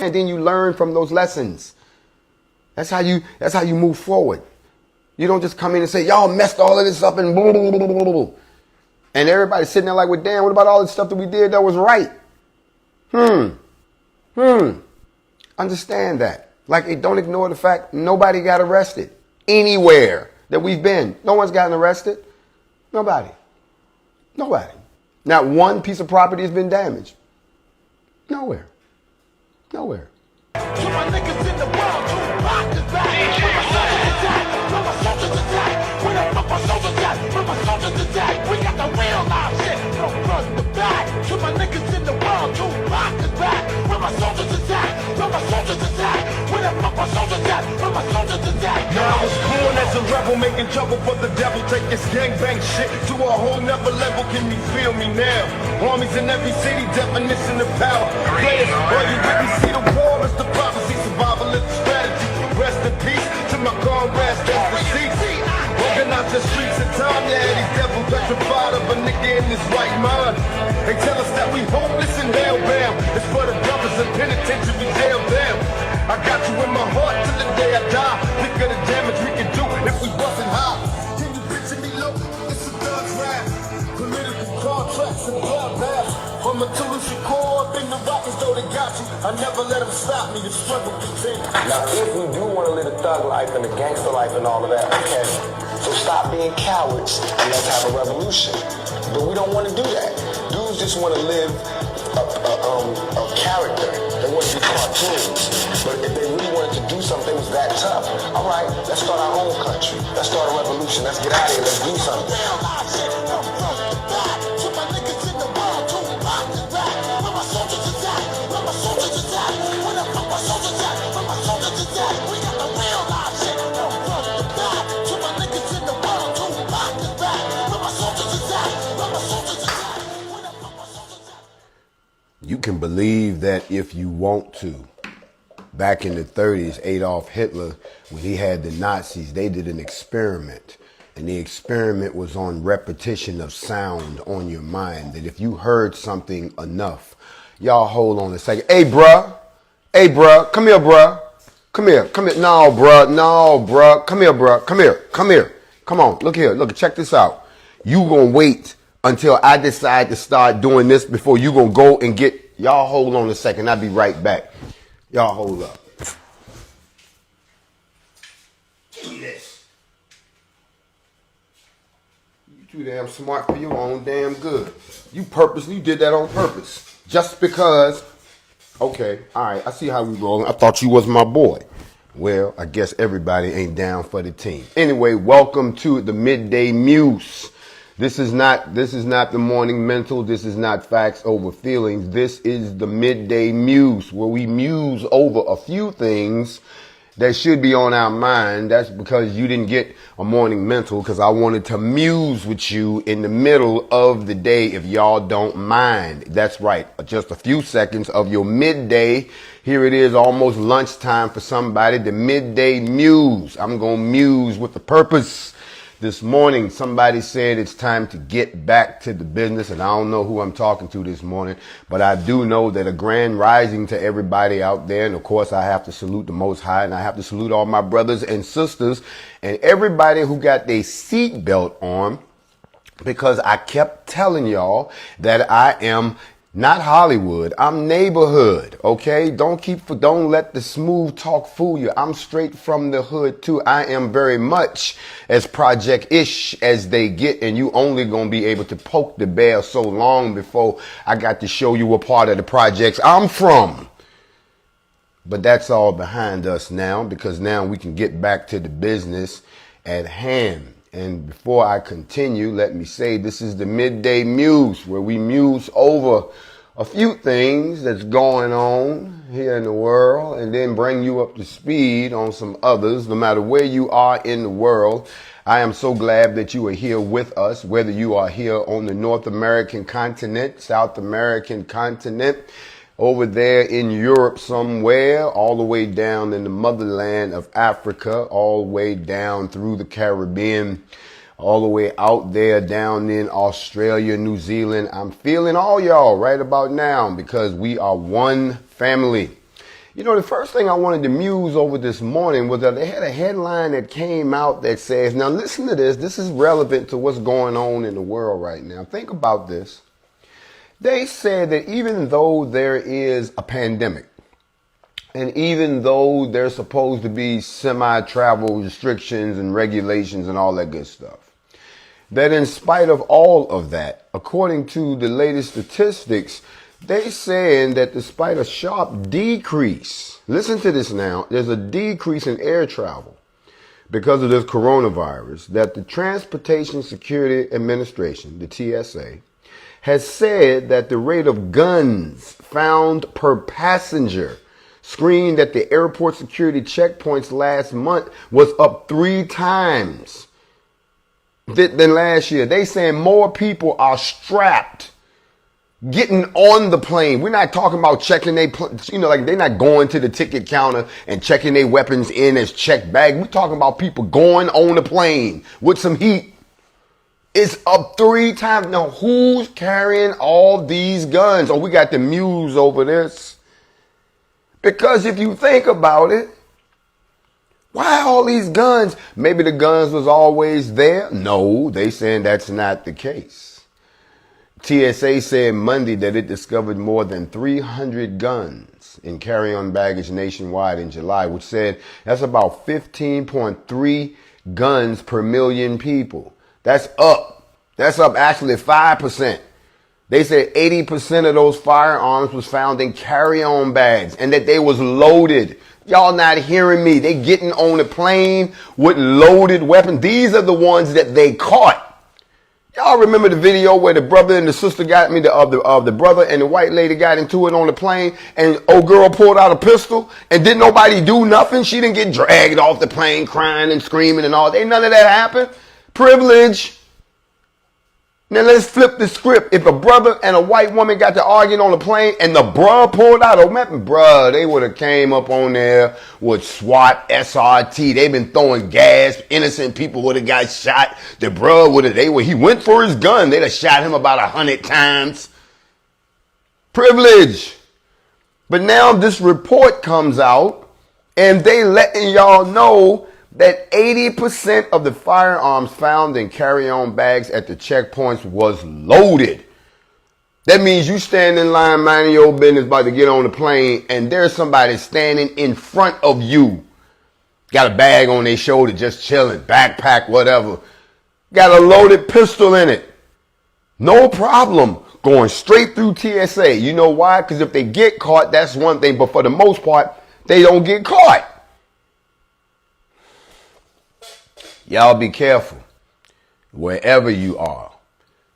understand. Then you learn from those lessons. That's how you move forward. You don't just come in and say, y'all messed all of this up and blah, blah, blah, blah, blah. And everybody's sitting there like, well, damn, what about all the stuff that we did that was right? Understand that. Like, don't ignore the fact nobody got arrested anywhere that we've been. No one's gotten arrested. Nobody. Not one piece of property has been damaged. Nowhere. To my niggas in the world, who rock is back. Where my soldiers attack. Where the fuck my soldiers at? Where my soldiers attack. We got the real live shit. Don't run the back. To my niggas in the world, who rock is back. Where my soldiers attack. Where my soldiers attack. Where the fuck my soldiers at? Where my soldiers attack. Now I was born as a rebel, making trouble for the devil. Take this gangbang shit to a whole nother level. Can you feel me now? Armies in every city, definition of power. Players, all you really see the war is the prophecy. Survival is the strategy. Rest in peace to my comrades that's deceased. Organize the streets of time, yeah, these devils petrified of a nigga in his right mind. They tell us that we hopeless and hellbound. It's for the brothers in penitentiary jail down. I got you in my heart till the day I die. Think of the damage we can do if we bustin' high. Can you picture me low? It's a thug's rap. Political contracts and bloodbaths. From a Toulouse Shakur up in the Rockets, though they got you. I never let them stop me, the struggle continues. Now, if we do want to live the thug life and the gangster life and all of that, okay, so stop being cowards and let's have a revolution. But we don't want to do that. Dudes just want to live a character. They want to be cartoons. But if they really wanted to do something that was that tough, all right, let's start our own country. Let's start a revolution. Let's get out of here. Let's do something. You can believe that if you want to. Back in the 30s, Adolf Hitler, when he had the Nazis, they did an experiment. And the experiment was on repetition of sound on your mind. That if you heard something enough, y'all hold on a second. Hey, bruh. Come here, bruh. Come here. No, bruh. Come here, bruh. Come here. Come on. Look here. Look, check this out. You gonna wait until I decide to start doing this before you gonna go and get. Y'all hold on a second. I'll be right back. Y'all hold up. Give me this. You too damn smart for your own damn good. You did that on purpose. Just because. Okay, all right. I see how we rolling. I thought you was my boy. Well, I guess everybody ain't down for the team. Anyway, welcome to the Midday Muse. This is not the morning mental. This is not facts over feelings. This is the Midday Muse, where we muse over a few things that should be on our mind. That's because you didn't get a morning mental, because I wanted to muse with you in the middle of the day, if y'all don't mind. That's right. Just a few seconds of your midday. Here it is, almost lunchtime for somebody. The Midday Muse. I'm going to muse with a purpose. This morning, somebody said it's time to get back to the business, and I don't know who I'm talking to this morning, but I do know that a grand rising to everybody out there. And of course, I have to salute the Most High, and I have to salute all my brothers and sisters and everybody who got their seatbelt on, because I kept telling y'all that I am not Hollywood. I'm neighborhood. Okay. Don't let the smooth talk fool you. I'm straight from the hood too. I am very much as project-ish as they get. And you only going to be able to poke the bear so long before I got to show you a part of the projects I'm from. But that's all behind us now, because now we can get back to the business at hand. And before I continue, let me say this is the Midday Muse, where we muse over a few things that's going on here in the world, and then bring you up to speed on some others, no matter where you are in the world. I am so glad that you are here with us, whether you are here on the North American continent, South American continent, over there in Europe somewhere, all the way down in the motherland of Africa, all the way down through the Caribbean, all the way out there down in Australia, New Zealand. I'm feeling all y'all right about now, because we are one family. You know, the first thing I wanted to muse over this morning was that they had a headline that came out that says, now listen to this. This is relevant to what's going on in the world right now. Think about this. They said that even though there is a pandemic, and even though there's supposed to be semi-travel restrictions and regulations and all that good stuff, that in spite of all of that, according to the latest statistics, they saying that despite a sharp decrease, listen to this now, there's a decrease in air travel because of this coronavirus, that the Transportation Security Administration, the TSA, has said that the rate of guns found per passenger screened at the airport security checkpoints last month was up 3 times than last year. They saying more people are strapped getting on the plane. We're not talking about checking like they're not going to the ticket counter and checking their weapons in as checked bag. We're talking about people going on the plane with some heat. It's up 3 times. Now, who's carrying all these guns? Oh, we got the Muse over this. Because if you think about it, why all these guns? Maybe the guns was always there. No, they saying that's not the case. TSA said Monday that it discovered more than 300 guns in carry-on baggage nationwide in July, which said that's about 15.3 guns per million people. That's up. That's up actually 5%. They said 80% of those firearms was found in carry-on bags and that they was loaded. Y'all not hearing me. They getting on the plane with loaded weapons. These are the ones that they caught. Y'all remember the video where the brother and the sister the brother and the white lady got into it on the plane, and old girl pulled out a pistol and didn't nobody do nothing? She didn't get dragged off the plane crying and screaming and all. Ain't none of that happened. Privilege. Now let's flip the script. If a brother and a white woman got to arguing on the plane and the bruh pulled out a weapon, bruh, they would have came up on there with SWAT, SRT. They've been throwing gas. Innocent people would have got shot. The bruh would have, he went for his gun. They'd have shot him about 100 times. Privilege. But now this report comes out and they letting y'all know that 80% of the firearms found in carry-on bags at the checkpoints was loaded. That means you stand in line minding your business about to get on the plane and there's somebody standing in front of you. Got a bag on their shoulder just chilling, backpack, whatever. Got a loaded pistol in it. No problem. Going straight through TSA. You know why? Because if they get caught, that's one thing. But for the most part, they don't get caught. Y'all be careful wherever you are.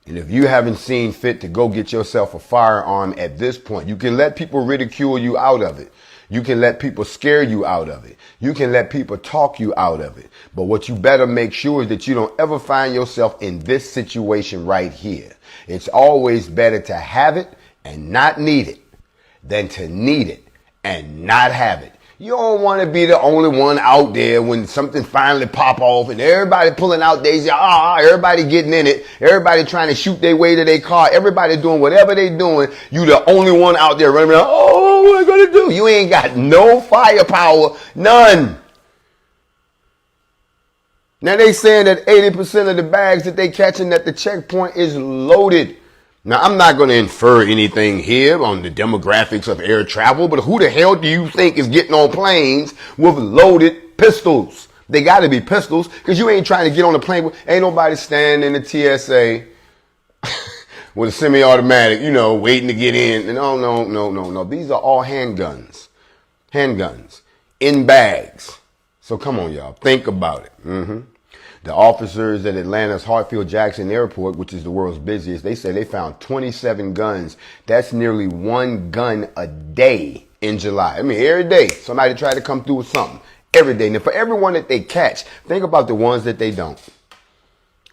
And if you haven't seen fit to go get yourself a firearm at this point, you can let people ridicule you out of it. You can let people scare you out of it. You can let people talk you out of it. But what you better make sure is that you don't ever find yourself in this situation right here. It's always better to have it and not need it than to need it and not have it. You don't want to be the only one out there when something finally pop off and everybody pulling out everybody getting in it, everybody trying to shoot their way to their car, everybody doing whatever they doing. You the only one out there running around, what am I going to do? You ain't got no firepower, none. Now they saying that 80% of the bags that they catching at the checkpoint is loaded. Now, I'm not going to infer anything here on the demographics of air travel, but who the hell do you think is getting on planes with loaded pistols? They got to be pistols because you ain't trying to get on the plane. Ain't nobody standing in the TSA with a semi-automatic, waiting to get in. No. These are all handguns. Handguns in bags. So come on, y'all. Think about it. The officers at Atlanta's Hartsfield-Jackson Airport, which is the world's busiest, they say they found 27 guns. That's nearly 1 gun a day in July. I mean, every day somebody tried to come through with something. Every day. Now, for everyone that they catch, think about the ones that they don't.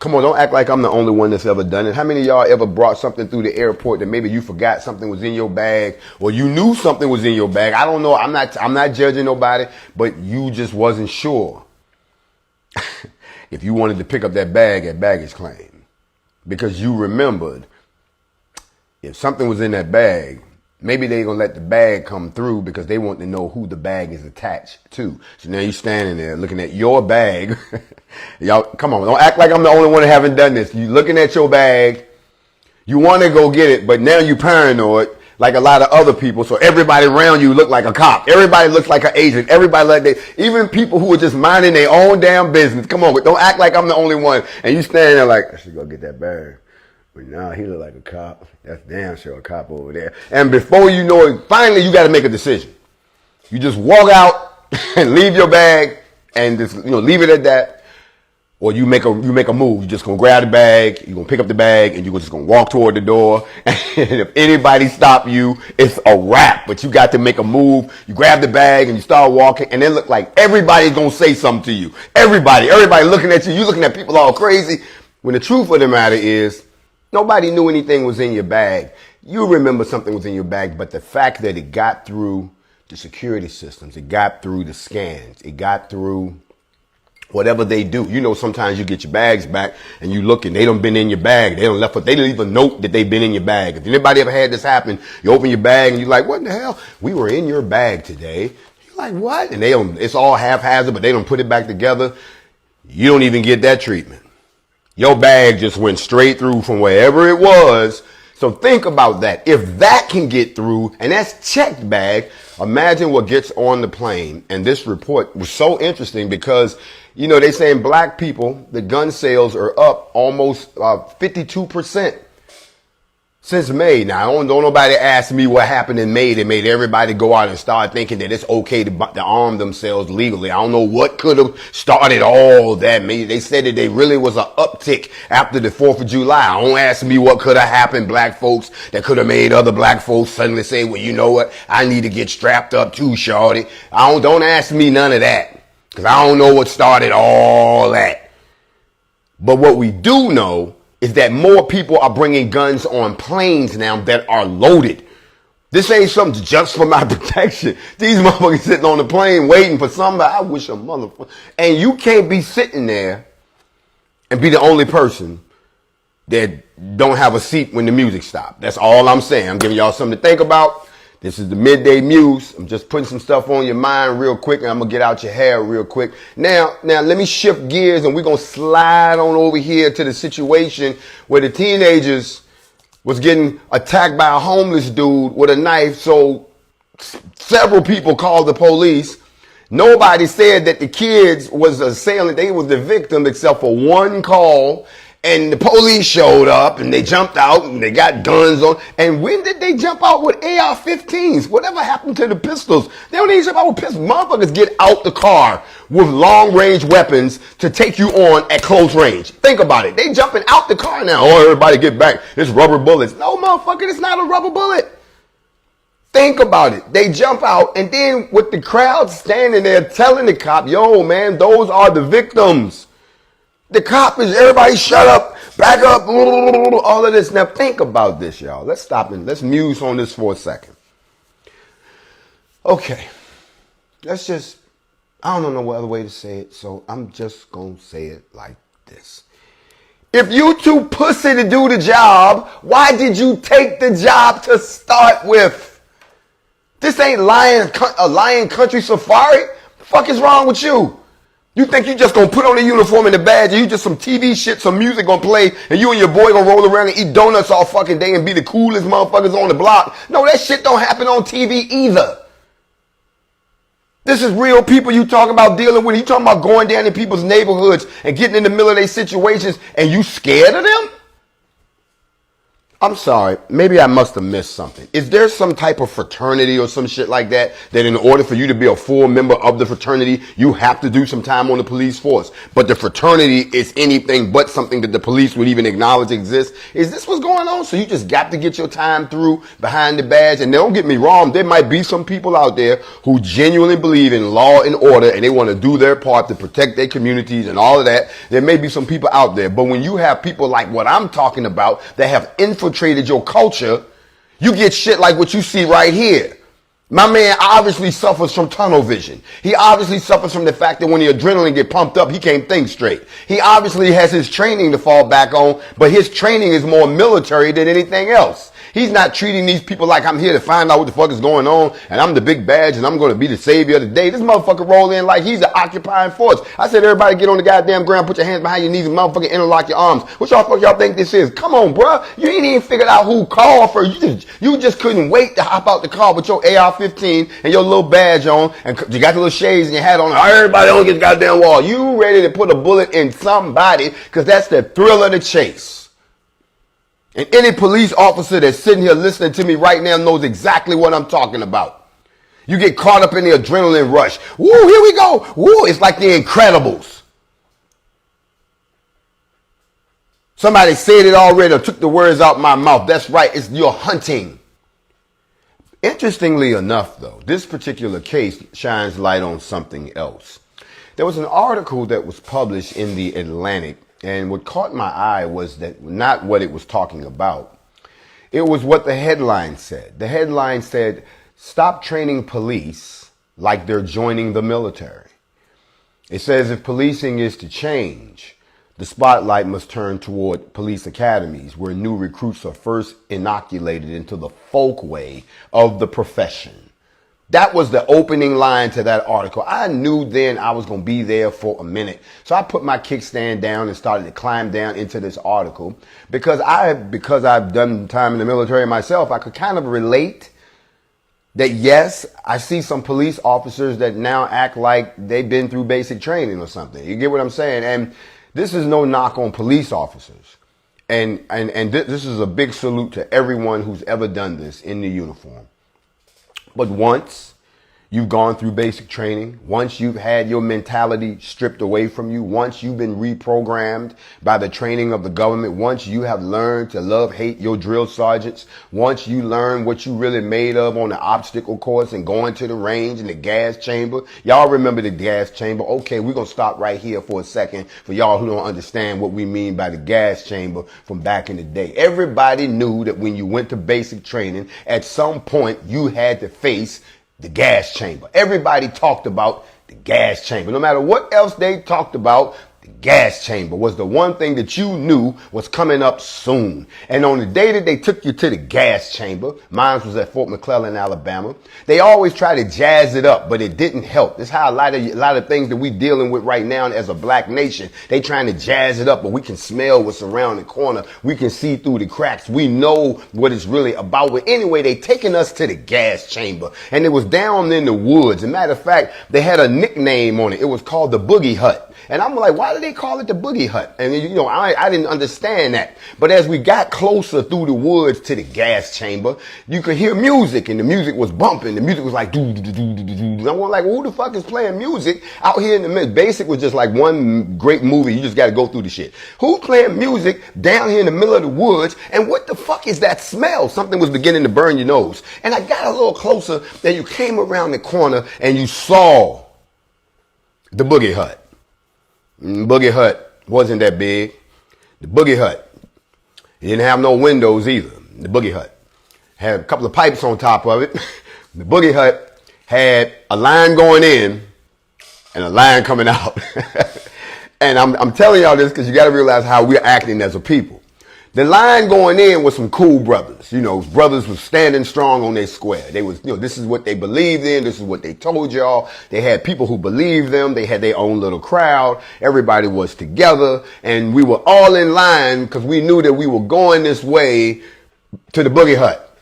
Come on, don't act like I'm the only one that's ever done it. How many of y'all ever brought something through the airport that maybe you forgot something was in your bag or you knew something was in your bag? I don't know. I'm not judging nobody, but you just wasn't sure. If you wanted to pick up that bag at baggage claim because you remembered if something was in that bag, Maybe they're going to let the bag come through because they want to know who the bag is attached to. So now you're standing there looking at your bag. Y'all, come on, don't act like I'm the only one that haven't done this. You looking at your bag. You want to go get it, but now you paranoid like a lot of other people. So everybody around you look like a cop. Everybody looks like an agent. Everybody like they, even people who are just minding their own damn business. Come on, but don't act like I'm the only one. And you standing there like, I should go get that bag. But now he look like a cop. That's damn sure a cop over there. And before you know it, finally you got to make a decision. You just walk out and leave your bag and just, leave it at that. Or you make a move. You're just gonna grab the bag. You're gonna pick up the bag and you're just gonna walk toward the door. And if anybody stop you, it's a wrap. But you got to make a move. You grab the bag and you start walking, and it look like everybody's gonna say something to you. Everybody looking at you. You looking at people all crazy. When the truth of the matter is, nobody knew anything was in your bag. You remember something was in your bag, but the fact that it got through the security systems, it got through the scans, it got through whatever they do. Sometimes you get your bags back and you look and they done been in your bag. They didn't leave a note that they've been in your bag. If anybody ever had this happen, you open your bag and you're like, what in the hell? We were in your bag today. You're like, what? And it's all haphazard, but they don't put it back together. You don't even get that treatment. Your bag just went straight through from wherever it was. So think about that. If that can get through, and that's checked bag, imagine what gets on the plane. And this report was so interesting because, they saying black people, the gun sales are up almost 52% since May. Now, don't nobody ask me what happened in May that made everybody go out and start thinking that it's okay to arm themselves legally. I don't know what could have started all that. Maybe they said that there really was an uptick after the 4th of July. Don't ask me what could have happened, black folks, that could have made other black folks suddenly say, well, you know what? I need to get strapped up too, shorty. Don't ask me none of that because I don't know what started all that. But what we do know is that more people are bringing guns on planes now that are loaded. This ain't something just for my protection. These motherfuckers sitting on the plane waiting for somebody. I wish a motherfucker. And you can't be sitting there and be the only person that don't have a seat when the music stops. That's all I'm saying. I'm giving y'all something to think about. This is the Midday Muse. I'm just putting some stuff on your mind real quick, and I'm going to get out your hair real quick. Now, let me shift gears, and we're going to slide on over here to the situation where the teenagers was getting attacked by a homeless dude with a knife. So several people called the police. Nobody said that the kids was assailant. They was the victim except for one call. And the police showed up and they jumped out and they got guns on. And when did they jump out with AR-15s? Whatever happened to the pistols? They don't even jump out with pistols. Motherfuckers get out the car with long-range weapons to take you on at close range. Think about it. They jumping out the car now. Oh, everybody get back. It's rubber bullets. No, motherfucker, it's not a rubber bullet. Think about it. They jump out and then with the crowd standing there telling the cop, yo, man, those are the victims. The cop is, everybody shut up, back up, all of this. Now think about this, y'all. Let's stop and let's muse on this for a second. Okay. I don't know what other way to say it, so I'm just going to say it like this. If you too pussy to do the job, why did you take the job to start with? This ain't a lion country safari. The fuck is wrong with you? You think you just gonna put on a uniform and a badge and you just some TV shit, some music gonna play and you and your boy gonna roll around and eat donuts all fucking day and be the coolest motherfuckers on the block? No, that shit don't happen on TV either. This is real people you talking about dealing with. You talking about going down in people's neighborhoods and getting in the middle of their situations and you scared of them? I'm sorry, maybe I must have missed something. Is there some type of fraternity or some shit like that in order for you to be a full member of the fraternity, you have to do some time on the police force? But the fraternity is anything but something that the police would even acknowledge exists. Is this what's going on? So you just got to get your time through behind the badge. And don't get me wrong, there might be some people out there who genuinely believe in law and order and they want to do their part to protect their communities and all of that. There may be some people out there. But when you have people like what I'm talking about that have infiltrated your culture, you get shit like what you see right here. My man obviously suffers from tunnel vision. He obviously suffers from the fact that when the adrenaline get pumped up, he can't think straight. He obviously has his training to fall back on, but his training is more military than anything else. He's not treating these people like I'm here to find out what the fuck is going on and I'm the big badge and I'm going to be the savior of the day. This motherfucker roll in like he's the occupying force. I said, everybody get on the goddamn ground, put your hands behind your knees and motherfucking interlock your arms. What y'all think this is? Come on, bruh. You ain't even figured out who called for you. You just couldn't wait to hop out the car with your AR-15 and your little badge on and you got the little shades and your hat on. Everybody on this goddamn wall. You ready to put a bullet in somebody because that's the thrill of the chase. And any police officer that's sitting here listening to me right now knows exactly what I'm talking about. You get caught up in the adrenaline rush. Woo, here we go. Woo, it's like the Incredibles. Somebody said it already or took the words out my mouth. That's right, it's your hunting. Interestingly enough, though, this particular case shines light on something else. There was an article that was published in the Atlantic. And what caught my eye was that not what it was talking about. It was what the headline said. The headline said, stop training police like they're joining the military. It says if policing is to change, the spotlight must turn toward police academies where new recruits are first inoculated into the folkway of the profession. That was the opening line to that article. I knew then I was going to be there for a minute. So I put my kickstand down and started to climb down into this article because I've done time in the military myself, I could kind of relate that, yes, I see some police officers that now act like they've been through basic training or something. You get what I'm saying? And this is no knock on police officers. And this is a big salute to everyone who's ever done this in the uniform. But once you've gone through basic training, once you've had your mentality stripped away from you, once you've been reprogrammed by the training of the government, once you have learned to love, hate your drill sergeants, once you learn what you really made of on the obstacle course and going to the range and the gas chamber. Y'all remember the gas chamber? Okay, we're going to stop right here for a second for y'all who don't understand what we mean by the gas chamber from back in the day. Everybody knew that when you went to basic training, at some point you had to face the gas chamber. Everybody talked about the gas chamber. No matter what else they talked about, the gas chamber was the one thing that you knew was coming up soon. And on the day that they took you to the gas chamber, mine was at Fort McClellan, Alabama, they always try to jazz it up, but it didn't help. That's how a lot of things that we dealing with right now as a black nation, they trying to jazz it up, but we can smell what's around the corner. We can see through the cracks. We know what it's really about. But anyway, they taking us to the gas chamber, and it was down in the woods. As a matter of fact, they had a nickname on it. It was called the Boogie Hut. And I'm like, why do they call it the Boogie Hut? And, you know, I didn't understand that. But as we got closer through the woods to the gas chamber, you could hear music, and the music was bumping. The music was like, doo, doo, doo, doo, doo, doo. And I'm like, well, who the fuck is playing music out here in the middle? Basic was just like one great movie. You just got to go through the shit. Who's playing music down here in the middle of the woods? And what the fuck is that smell? Something was beginning to burn your nose. And I got a little closer, then you came around the corner and you saw the Boogie Hut. Boogie Hut wasn't that big. The Boogie Hut, it didn't have no windows either. The Boogie Hut had a couple of pipes on top of it. The Boogie Hut had a line going in and a line coming out. And I'm telling y'all this because you got to realize how we're acting as a people. The line going in was some cool brothers. You know, brothers was standing strong on their square. They was, you know, this is what they believed in. This is what they told y'all. They had people who believed them. They had their own little crowd. Everybody was together. And we were all in line because we knew that we were going this way to the Boogie Hut.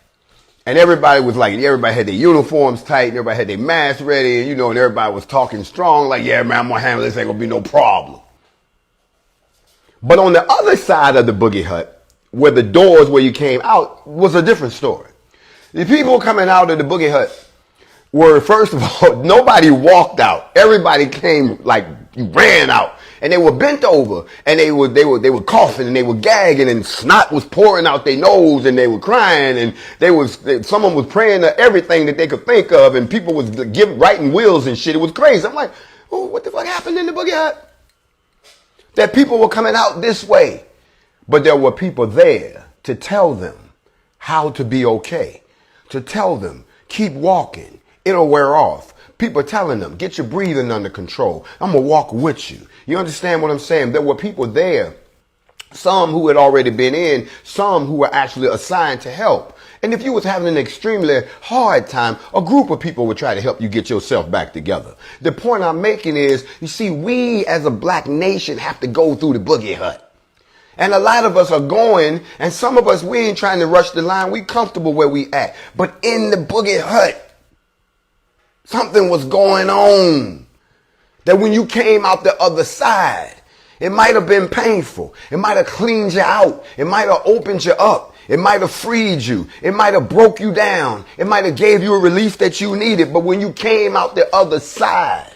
And everybody was like, everybody had their uniforms tight. And everybody had their masks ready. And, you know, and everybody was talking strong. Like, yeah, man, I'm going to handle this. Ain't going to be no problem. But on the other side of the Boogie Hut, where the doors where you came out, was a different story. The people coming out of the Boogie Hut were, first of all, nobody walked out. Everybody came like ran out, and they were bent over, and they were coughing, and they were gagging, and snot was pouring out their nose, and they were crying, and someone was praying to everything that they could think of, and people was writing wills and shit. It was crazy. I'm like, oh, what the fuck happened in the Boogie Hut? That people were coming out this way. But there were people there to tell them how to be okay, to tell them, keep walking, it'll wear off. People telling them, get your breathing under control. I'm going to walk with you. You understand what I'm saying? There were people there some who had already been in, some who were actually assigned to help. And if you was having an extremely hard time, a group of people would try to help you get yourself back together. The point I'm making is, you see, we as a black nation have to go through the boogie hut. And a lot of us are going, and some of us, we ain't trying to rush the line. We comfortable where we at. But in the boogie hut, something was going on. That when you came out the other side, it might have been painful. It might have cleaned you out. It might have opened you up. It might have freed you. It might have broke you down. It might have gave you a relief that you needed. But when you came out the other side,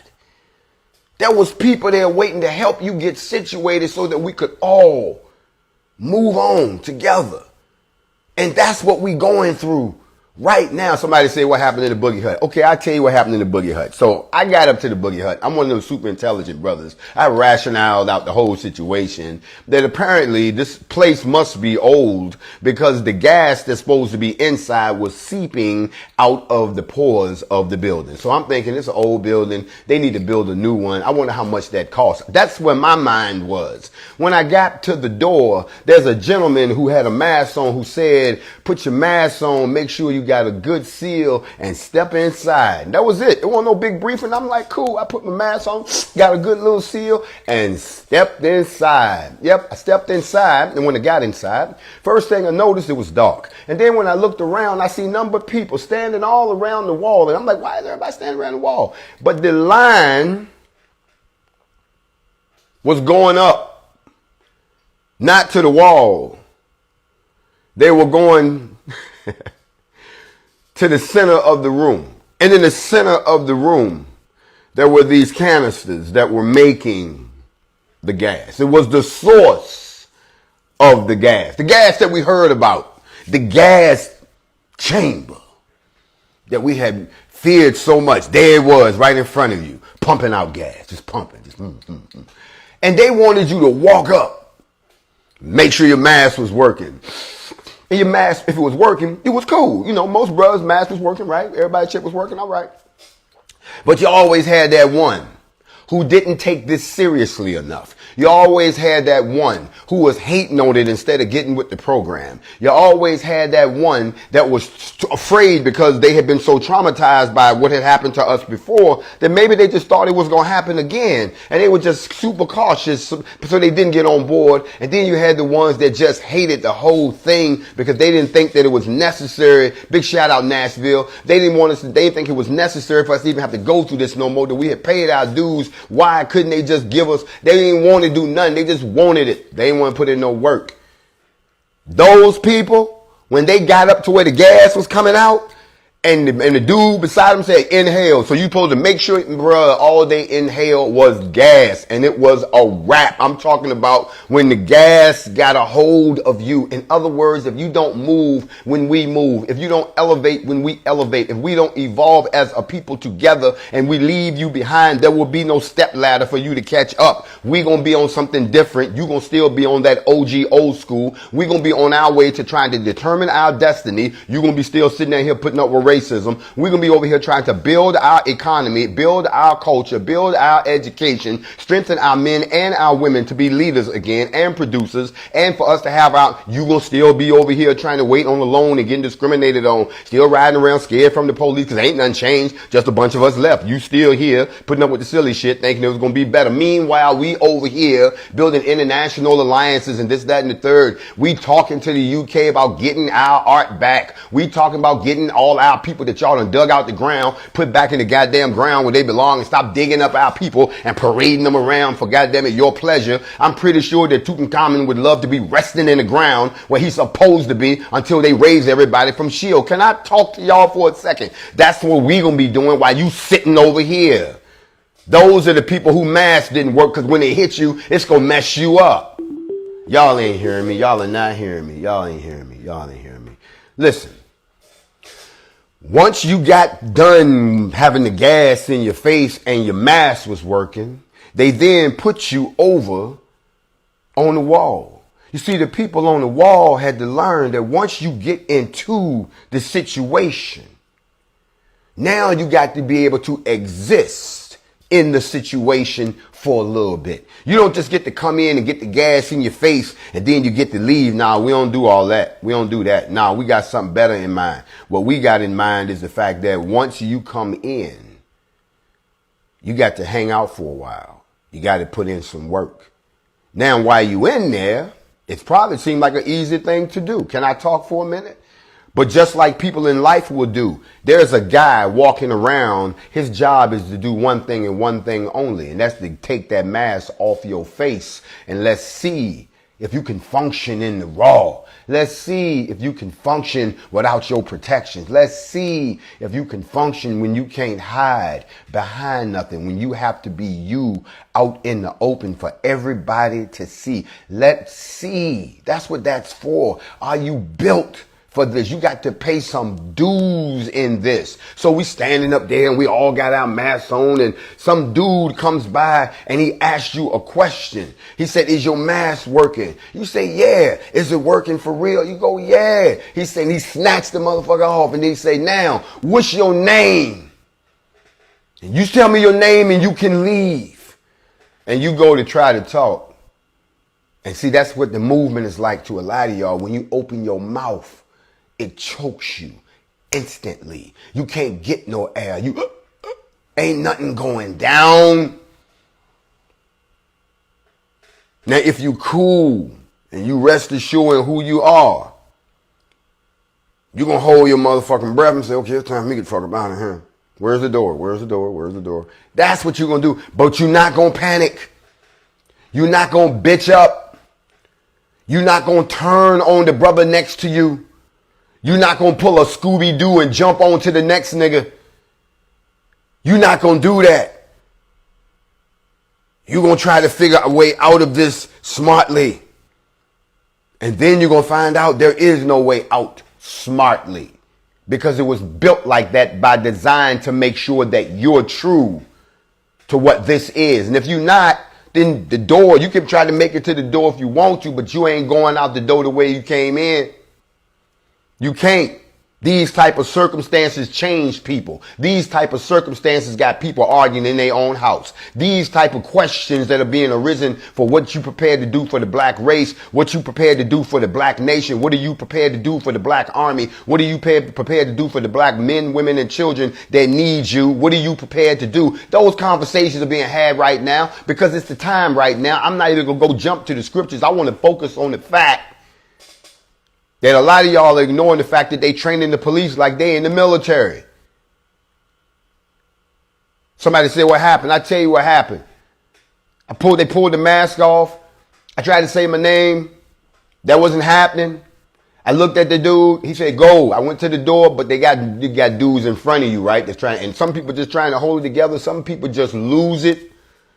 there was people there waiting to help you get situated so that we could all move on together. And that's what we going through right now. Somebody say, what happened in the boogie hut? Okay, I'll tell you what happened in the boogie hut. So I got up to the boogie hut. I'm one of those super intelligent brothers. I rationalized out the whole situation that apparently this place must be old because the gas that's supposed to be inside was seeping out of the pores of the building. So I'm thinking it's an old building. They need to build a new one. I wonder how much that costs. That's where my mind was. When I got to the door, there's a gentleman who had a mask on who said, put your mask on, make sure you got a good seal and step inside. And that was it. It wasn't no big briefing. I'm like, cool. I put my mask on, got a good little seal and stepped inside. Yep, I stepped inside. And when I got inside, first thing I noticed, it was dark. And then when I looked around, I see a number of people standing all around the wall. And I'm like, why is everybody standing around the wall? But the line was going up, not to the wall. They were going to the center of the room. And in the center of the room, there were these canisters that were making the gas. It was the source of the gas that we heard about, the gas chamber that we had feared so much. There it was right in front of you, pumping out gas, just pumping. And they wanted you to walk up, make sure your mask was working. And your mask, if it was working, it was cool. You know, most brothers' mask was working, right? Everybody's chip was working, all right. But you always had that one who didn't take this seriously enough. You always had that one who was hating on it instead of getting with the program. You always had that one that was afraid because they had been so traumatized by what had happened to us before that maybe they just thought it was going to happen again. And they were just super cautious so they didn't get on board. And then you had the ones that just hated the whole thing because they didn't think that it was necessary. Big shout out Nashville. They didn't think it was necessary for us to even have to go through this no more, that we had paid our dues. Why couldn't they just give us? They didn't want to do nothing. They just wanted it. They didn't want to put in no work. Those people, when they got up to where the gas was coming out, and the dude beside him said, inhale. So you supposed to make sure, bruh, all they inhaled was gas. And it was a wrap. I'm talking about when the gas got a hold of you. In other words, if you don't move when we move, if you don't elevate when we elevate, if we don't evolve as a people together and we leave you behind, there will be no step ladder for you to catch up. We're going to be on something different. You're going to still be on that OG old school. We're going to be on our way to trying to determine our destiny. You're going to be still sitting down here putting up with racism. We're going to be over here trying to build our economy, build our culture, build our education, strengthen our men and our women to be leaders again and producers. And for us to have you will still be over here trying to wait on the loan and getting discriminated on, still riding around scared from the police because ain't nothing changed. Just a bunch of us left. You still here putting up with the silly shit thinking it was going to be better. Meanwhile, we over here building international alliances and this, that, and the third. We talking to the UK about getting our art back. We talking about getting all our people that y'all done dug out the ground, put back in the goddamn ground where they belong, and stop digging up our people and parading them around for goddamn it your pleasure. I'm pretty sure that Tutankhamun would love to be resting in the ground where he's supposed to be until they raise everybody from Shield. Can I talk to y'all for a second? That's what we gonna be doing while you sitting over here. Those are the people who masks didn't work, because when they hit you, it's gonna mess you up. Y'all ain't hearing me. Y'all are not hearing me. Y'all ain't hearing me. Y'all ain't hearing me. Listen. Once you got done having the gas in your face and your mask was working, they then put you over on the wall. You see, the people on the wall had to learn that once you get into the situation, now you got to be able to exist in the situation for a little bit. You don't just get to come in and get the gas in your face and then you get to leave. Nah, we don't do all that. We don't do that. Nah, we got something better in mind. What we got in mind is the fact that once you come in, you got to hang out for a while. You got to put in some work. Now, while you in there, it's probably seemed like an easy thing to do. Can I talk for a minute? But just like people in life will do, there's a guy walking around. His job is to do one thing and one thing only, and that's to take that mask off your face. And let's see if you can function in the raw. Let's see if you can function without your protections. Let's see if you can function when you can't hide behind nothing, when you have to be you out in the open for everybody to see. Let's see. That's what that's for. Are you built for this? You got to pay some dues in this. So we standing up there and we all got our masks on, and some dude comes by and he asks you a question. He said, is your mask working? You say, yeah. Is it working for real? You go, yeah. He said, he snatched the motherfucker off and he say, now, what's your name? And you tell me your name and you can leave. And you go to try to talk. And see, that's what the movement is like to a lot of y'all. When you open your mouth, it chokes you instantly. You can't get no air. You ain't nothing going down. Now, if you cool and you rest assured in who you are, you're going to hold your motherfucking breath and say, okay, it's time for me to get the fuck up out of here. Where's the door? Where's the door? Where's the door? That's what you're going to do. But you're not going to panic. You're not going to bitch up. You're not going to turn on the brother next to you. You're not going to pull a Scooby-Doo and jump on to the next nigga. You're not going to do that. You're going to try to figure a way out of this smartly. And then you're going to find out there is no way out smartly. Because it was built like that by design to make sure that you're true to what this is. And if you're not, then the door, you can try to make it to the door if you want to, but you ain't going out the door the way you came in. You can't. These type of circumstances change people. These type of circumstances got people arguing in their own house. These type of questions that are being arisen for what you prepared to do for the black race, what you prepared to do for the black nation, what are you prepared to do for the black army, what are you prepared to do for the black men, women, and children that need you, what are you prepared to do? Those conversations are being had right now because it's the time right now. I'm not even going to go jump to the scriptures. I want to focus on the fact that a lot of y'all are ignoring the fact that they training the police like they in the military. Somebody said, what happened? I tell you what happened. They pulled the mask off. I tried to say my name. That wasn't happening. I looked at the dude. He said, go. I went to the door, but you got dudes in front of you, right? That's trying, and some people just trying to hold it together. Some people just lose it.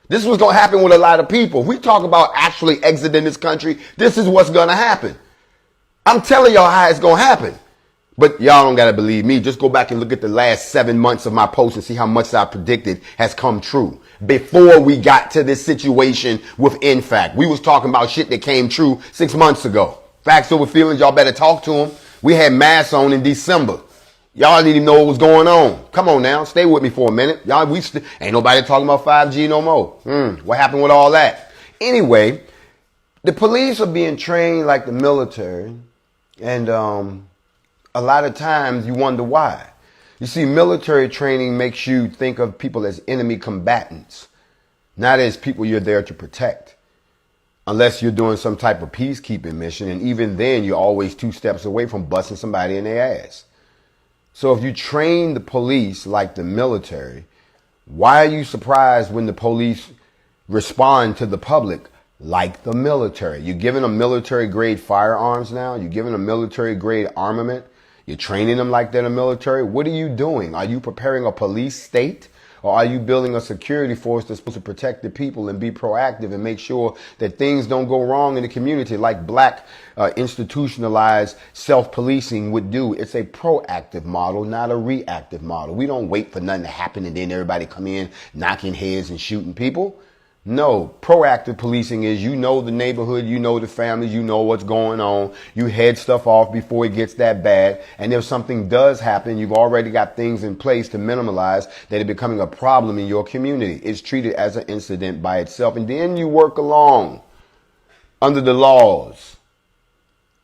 This is what's going to happen with a lot of people. If we talk about actually exiting this country, this is what's going to happen. I'm telling y'all how it's going to happen. But y'all don't got to believe me. Just go back and look at the last 7 months of my posts and see how much I predicted has come true. Before we got to this situation with NFAC. We was talking about shit that came true 6 months ago. Facts over feelings, y'all better talk to them. We had masks on in December. Y'all didn't even know what was going on. Come on now. Stay with me for a minute. Y'all, ain't nobody talking about 5G no more. What happened with all that? Anyway, the police are being trained like the military. And a lot of times you wonder why. You see, military training makes you think of people as enemy combatants, not as people you're there to protect. Unless you're doing some type of peacekeeping mission. And even then, you're always 2 steps away from busting somebody in their ass. So if you train the police like the military, why are you surprised when the police respond to the public like the military? You're giving them military grade firearms now. You're giving them military grade armament. You're training them like they're in the military. What are you doing? Are you preparing a police state? Or are you building a security force that's supposed to protect the people and be proactive and make sure that things don't go wrong in the community like black institutionalized self-policing would do? It's a proactive model, not a reactive model. We don't wait for nothing to happen and then everybody come in knocking heads and shooting people. No, proactive policing is you know the neighborhood, you know the families, you know what's going on. You head stuff off before it gets that bad. And if something does happen, you've already got things in place to minimize that it becoming a problem in your community. It's treated as an incident by itself. And then you work along under the laws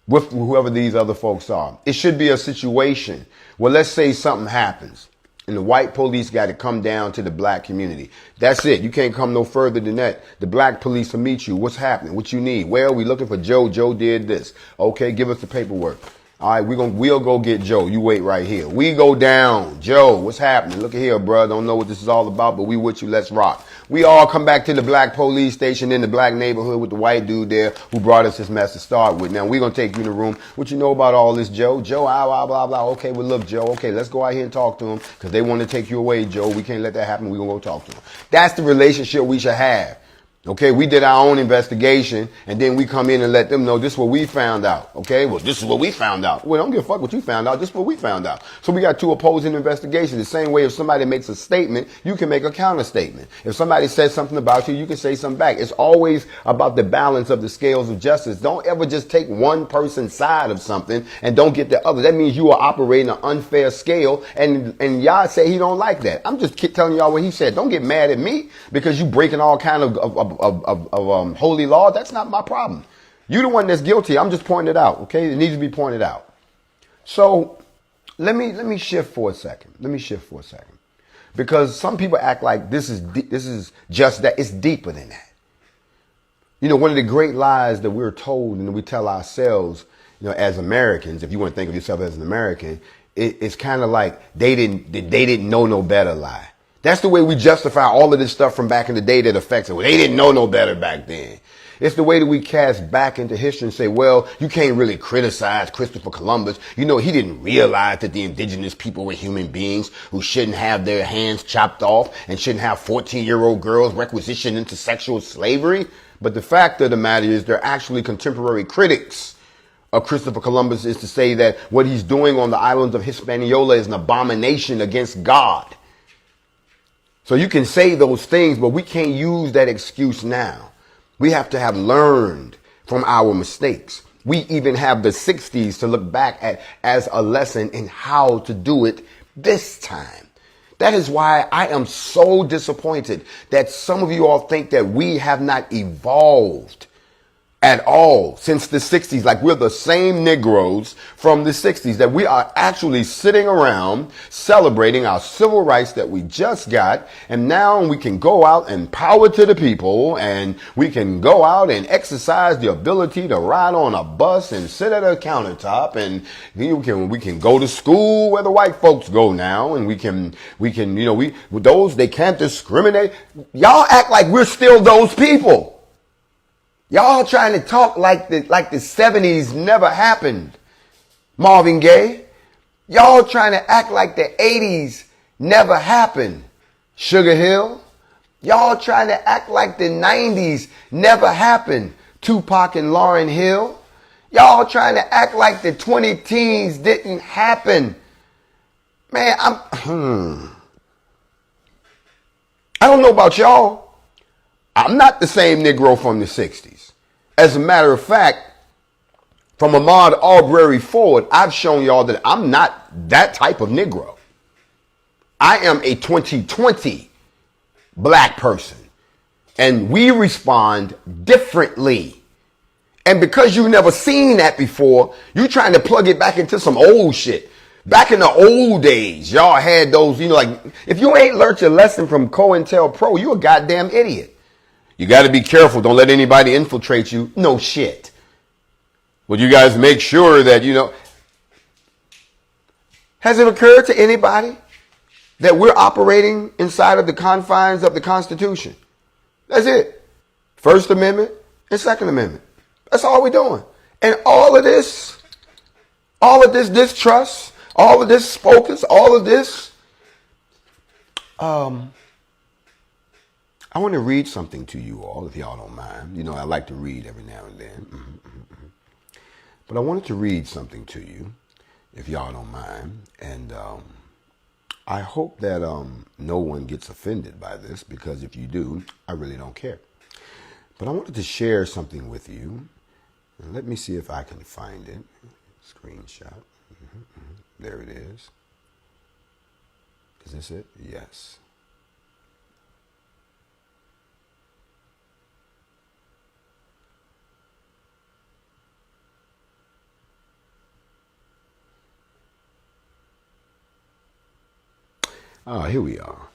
with whoever these other folks are. It should be a situation where, let's say something happens and the white police got to come down to the black community. That's it. You can't come no further than that. The black police will meet you. What's happening? What you need? Well, we looking for Joe. Joe did this. Okay, give us the paperwork. All right, we'll go get Joe. You wait right here. We go down. Joe, what's happening? Look at here, bro. Don't know what this is all about, but we with you. Let's rock. We all come back to the black police station in the black neighborhood with the white dude there who brought us this mess to start with. Now, we're going to take you in the room. What you know about all this, Joe? Joe, blah, blah, blah. Okay, well, look, Joe. Okay, let's go out here and talk to him because they want to take you away, Joe. We can't let that happen. We're going to go talk to him. That's the relationship we should have. Okay, we did our own investigation, and then we come in and let them know this is what we found out. Okay, well, this is what we found out. Well, don't give a fuck what you found out. This is what we found out. So we got two opposing investigations. The same way if somebody makes a statement, you can make a counter statement. If somebody says something about you, you can say something back. It's always about the balance of the scales of justice. Don't ever just take one person's side of something and don't get the other. That means you are operating an unfair scale, and y'all say he don't like that. I'm just telling y'all what he said. Don't get mad at me because you breaking all kind of holy law. That's not my problem. You're the one that's guilty. I'm just pointing it out. Okay, it needs to be pointed out. So let me shift for a second. Because some people act like this is just that. It's deeper than that. You know, one of the great lies that we're told and we tell ourselves, you know, as Americans, if you want to think of yourself as an American, it's kind of like they didn't know no better lie. That's the way we justify all of this stuff from back in the day that affects it. Well, they didn't know no better back then. It's the way that we cast back into history and say, well, you can't really criticize Christopher Columbus. You know, he didn't realize that the indigenous people were human beings who shouldn't have their hands chopped off and shouldn't have 14-year-old girls requisitioned into sexual slavery. But the fact of the matter is they're actually contemporary critics of Christopher Columbus is to say that what he's doing on the islands of Hispaniola is an abomination against God. So you can say those things, but we can't use that excuse now. We have to have learned from our mistakes. We even have the 60s to look back at as a lesson in how to do it this time. That is why I am so disappointed that some of you all think that we have not evolved at all since the 60s, like we're the same Negroes from the 60s, that we are actually sitting around celebrating our civil rights that we just got, and now we can go out and power to the people, and we can go out and exercise the ability to ride on a bus and sit at a countertop, and we can go to school where the white folks go now, and we can they can't discriminate. Y'all act like we're still those people. Y'all trying to talk like the 70s never happened, Marvin Gaye. Y'all trying to act like the 80s never happened, Sugar Hill. Y'all trying to act like the 90s never happened, Tupac and Lauryn Hill. Y'all trying to act like the 20 teens didn't happen. Man, I don't know about y'all. I'm not the same Negro from the 60s. As a matter of fact, from Ahmaud Arbery forward, I've shown y'all that I'm not that type of Negro. I am a 2020 black person. And we respond differently. And because you've never seen that before, you're trying to plug it back into some old shit. Back in the old days, y'all had those, like, if you ain't learned your lesson from COINTELPRO, you a goddamn idiot. You got to be careful. Don't let anybody infiltrate you. No shit. Well, you guys make sure that, has it occurred to anybody that we're operating inside of the confines of the Constitution? That's it. First Amendment and Second Amendment. That's all we're doing. And all of this distrust, all of this focus, all of this, I want to read something to you all, if y'all don't mind. I like to read every now and then. But I wanted to read something to you, if y'all don't mind. And I hope that no one gets offended by this, because if you do, I really don't care. But I wanted to share something with you. And let me see if I can find it. Screenshot. There it is. Is this it? Yes. Ah, here we are.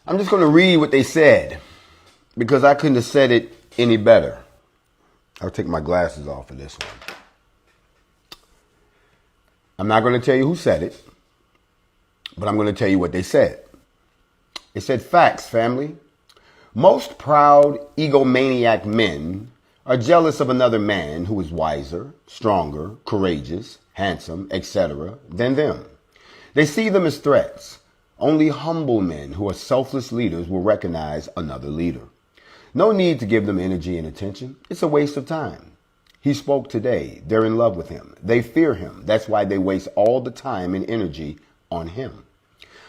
I'm just going to read what they said because I couldn't have said it any better. I'll take my glasses off for this one. I'm not going to tell you who said it, but I'm going to tell you what they said. It said, facts, family. Most proud egomaniac men are jealous of another man who is wiser, stronger, courageous, handsome, etc. than them. They see them as threats. Only humble men who are selfless leaders will recognize another leader. No need to give them energy and attention. It's a waste of time. He spoke today. They're in love with him. They fear him. That's why they waste all the time and energy on him.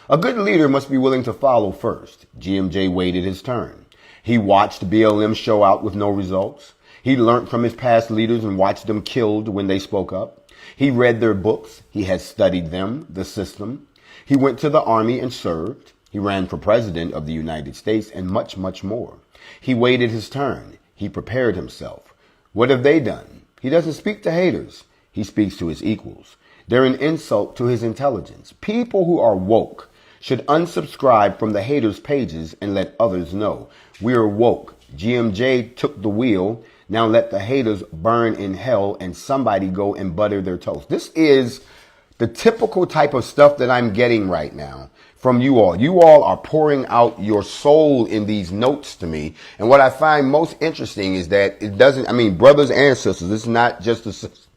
A good leader must be willing to follow first. GMJ waited his turn. He watched BLM show out with no results. He learned from his past leaders and watched them killed when they spoke up. He read their books. He had studied them, the system. He went to the army and served. He ran for president of the United States and much, much more. He waited his turn. He prepared himself. What have they done? He doesn't speak to haters. He speaks to his equals. They're an insult to his intelligence. People who are woke should unsubscribe from the haters' pages and let others know. We're woke. GMJ took the wheel. Now let the haters burn in hell and somebody go and butter their toast. This is the typical type of stuff that I'm getting right now from you all. You all are pouring out your soul in these notes to me. And what I find most interesting is that it doesn't, I mean, brothers and sisters, it's not just the sisters.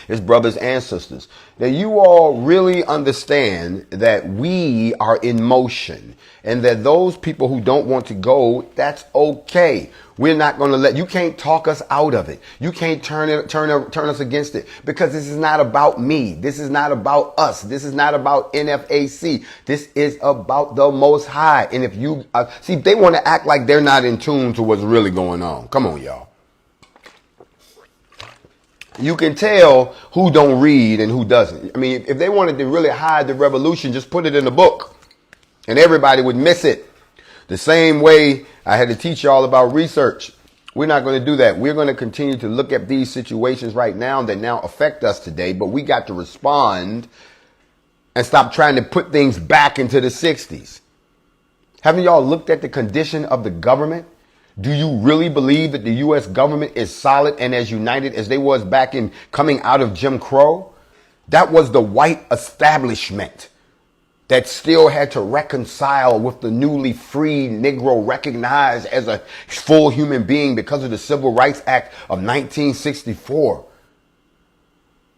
It's brothers and sisters, that you all really understand that we are in motion and that those people who don't want to go, that's okay. We're not going to let, you can't talk us out of it. You can't turn us against it because this is not about me. This is not about us. This is not about NFAC. This is about the Most High. And if you see, they want to act like they're not in tune to what's really going on. Come on, y'all. You can tell who don't read and who doesn't. I mean, if they wanted to really hide the revolution, just put it in a book and everybody would miss it. The same way I had to teach y'all about research. We're not going to do that. We're going to continue to look at these situations right now that now affect us today, but we got to respond and stop trying to put things back into the 60s. Haven't y'all looked at the condition of the government? Do you really believe that the U.S. government is solid and as united as they was back in coming out of Jim Crow? That was the white establishment that still had to reconcile with the newly freed Negro recognized as a full human being because of the Civil Rights Act of 1964.